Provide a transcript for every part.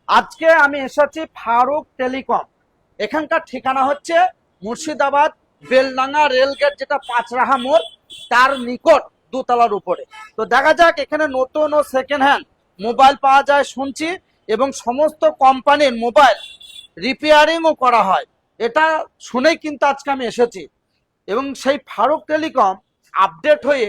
আজকে আমি এসেছি ফারুক টেলিকম। এখানকার ঠিকানা হচ্ছে মুর্শিদাবাদ বেলডাঙ্গা রেলগেট, যেটা পাঁচরাহা মোড়, তার নিকট দোতলার উপরে। তো দেখা যাক এখানে নতুন ও সেকেন্ড হ্যান্ড মোবাইল পাওয়া যায় শুনছি, এবং সমস্ত কোম্পানির মোবাইল রিপেয়ারিংও করা হয়। এটা শুনেই কিন্তু আজকে আমি এসেছি। এবং সেই ফারুক টেলিকম আপডেট হয়ে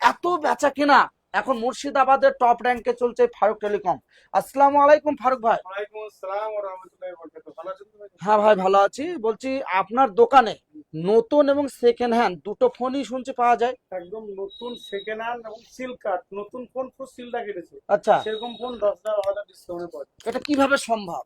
এত বেচা কিনা, এখন মুর্শিদাবাদের টপ র্যাঙ্কে চলছে ফারুক টেলিকম। আসসালামু আলাইকুম ফারুক ভাই। ওয়ালাইকুম আসসালাম ওয়া রাহমাতুল্লাহি ওয়া বারাকাতুহু। ভালো আছেন তো ভাই? হ্যাঁ ভাই, ভালো আছি। বলছি আপনার দোকানে নতুন এবং সেকেন্ড হ্যান্ড দুটো ফোনই শুনছি পাওয়া যায়। একদম নতুন সেকেন্ড হ্যান্ড এবং সিল কাট, নতুন ফোন পুরো সিলটা কেটেছে। আচ্ছা, সেরকম ফোন 10,000 ডিসকাউন্টে পাওয়া যায়। এটা কিভাবে সম্ভব?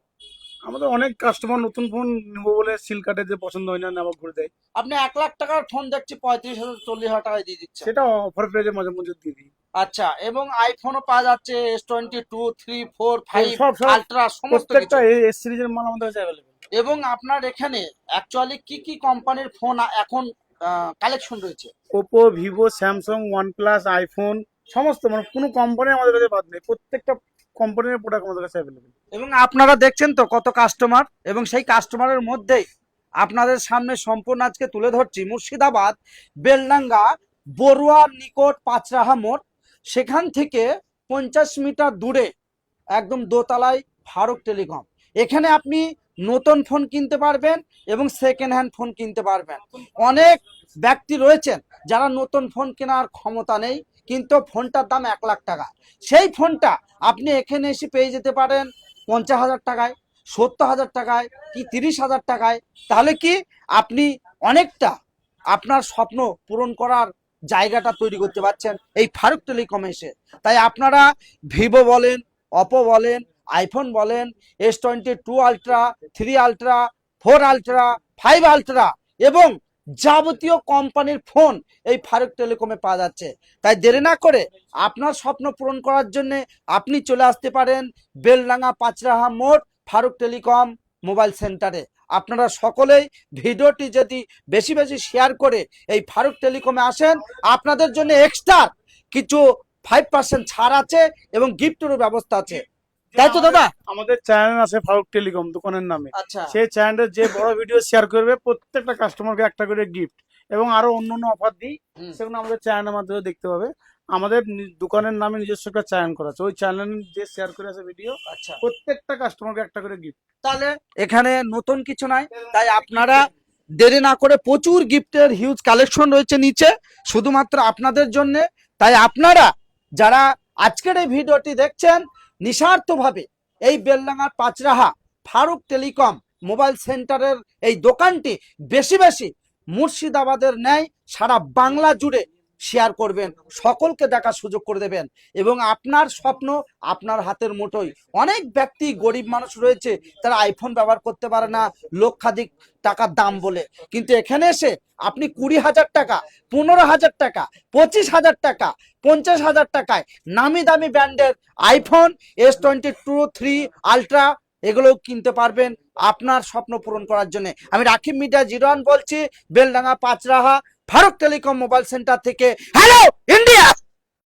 আমাদের অনেক কাস্টমার নতুন ফোন নেবো বলে সিল কাটে যে পছন্দ হয় না নেওয়া ঘুরে দেয়। আপনি 1 লাখ টাকার ফোন দেখছি 35,000 40,000 টাকায় দিয়ে দিচ্ছেন। সেটা অফার প্রাইজে মাঝে মধ্যে দিয়ে দিই। আচ্ছা, এবং আইফোনও পাওয়া যাচ্ছে, S22, 3, 4, 5 সব সব আলট্রা সমস্ত প্রত্যেকটা কিছু। এস সিরিজের মাল আমাদের কাছে অ্যাভেলেবেল। এবং আপনার এখানে অ্যাকচুয়ালি কি কি কোম্পানির ফোন এখন কালেকশন রয়েছে? Oppo, Vivo, Samsung, OnePlus, iPhone সমস্ত মানে কোনো কোম্পানি আমাদের কাছে বাদ নেই। প্রত্যেকটা কোম্পানির প্রোডাক্ট আমাদের কাছে অ্যাভেলেবেল। এবং আপনারা দেখছেন তো কত কাস্টমার, এবং সেই কাস্টমারের মধ্যেই আপনাদের সামনে সম্পূর্ণ আজকে তুলে ধরছি মুর্শিদাবাদ বেলডাঙ্গা বড়ুয়ার নিকট পাঁচরাহা মোড়। সেখান থেকে 50 মিটার দূরে একদম দোতলায় ফারুক টেলিকম। এখানে আপনি নতুন ফোন কিনতে পারবেন এবং সেকেন্ড হ্যান্ড ফোন কিনতে পারবেন। অনেক ব্যক্তি রয়েছেন যারা নতুন ফোন কেনার ক্ষমতা নেই, কিন্তু ফোনটার দাম 1 লাখ টাকা। সেই ফোনটা আপনি এখানে এসে পেয়ে যেতে পারেন 50,000 টাকায়, 70,000 টাকায়, কি 30,000 টাকায়। তাহলে কি আপনি অনেকটা আপনার স্বপ্ন পূরণ করার জায়গাটা তৈরি করতে পারছেন এই ফারুক টেলিকমে এসে। তাই আপনারা ভিভো বলেন, অপো বলেন, আইফোন বলেন, S22 ultra, 3 ultra, 4 ultra, 5 ultra এবং যাবতীয় কোম্পানির ফোন এই ফারুক টেলিকমে পাওয়া যাচ্ছে। তাই দেরি না করে আপনার স্বপ্ন পূরণ করার জন্য আপনি চলে আসতে পারেন বেলডাঙ্গা পাঁচরাহা মোড় ফারুক টেলিকম মোবাইল সেন্টারে। আপনারা সকলেই ভিডিওটি যদি বেশি বেশি শেয়ার করে এই ফারুক টেলিকমে আসেন, আপনাদের জন্য এক্সট্রা কিছু 5% ছাড় আছে এবং গিফটেরও ব্যবস্থা আছে। তাই তো দাদা? আমাদের চ্যানেল আছে ফারুক টেলিকম দোকানের নামে। আচ্ছা, সেই চ্যানেলের যে বড় ভিডিও শেয়ার করবে প্রত্যেকটা কাস্টমারকে একটা করে গিফট এবং আরো অন্য অফার দিই, হুম, সেগুলো আমাদের চ্যানেলের মাধ্যমে দেখতে পাবে। আমাদের দোকানের নামে নিজস্ব একটা চ্যানেল করা আছে, ওই চ্যানেল যে শেয়ার করে আছে ভিডিও আচ্ছা। প্রত্যেকটা কাস্টমারকে একটা করে গিফট। তাহলে এখানে নতুন কিছু নাই, তাই আপনারা দেরি না করে, প্রচুর গিফটের হিউজ কালেকশন রয়েছে নিচে শুধুমাত্র আপনাদের জন্য। তাই আপনারা যারা আজকের এই ভিডিওটি দেখছেন, নিঃস্বার্থভাবে এই বেলডাঙ্গার পাঁচরাহা ফারুক টেলিকম মোবাইল সেন্টারের এই দোকানটি বেশি বেশি মুর্শিদাবাদের ন্যায় সারা বাংলা জুড়ে শেয়ার করবেন, সকলকে দেখার সুযোগ করে দেবেন। এবং আপনার স্বপ্ন আপনার হাতের মুঠোয়। অনেক ব্যক্তি গরিব মানুষ রয়েছে, তারা আইফোন ব্যবহার করতে পারে না লক্ষাধিক টাকার দাম বলে, কিন্তু এখানে এসে আপনি 20,000 টাকা, 15,000 টাকা, 25,000 টাকা, 50,000 টাকায় নামি দামি ব্র্যান্ডের আইফোন S22, 3 আলট্রা এগুলো কিনতে পারবেন আপনার স্বপ্ন পূরণ করার জন্য। আমি রাকিব মিডিয়া 01 বলছি, Beldanga Pancharaha Faruk telecom mobile centre থেকে। Hello India.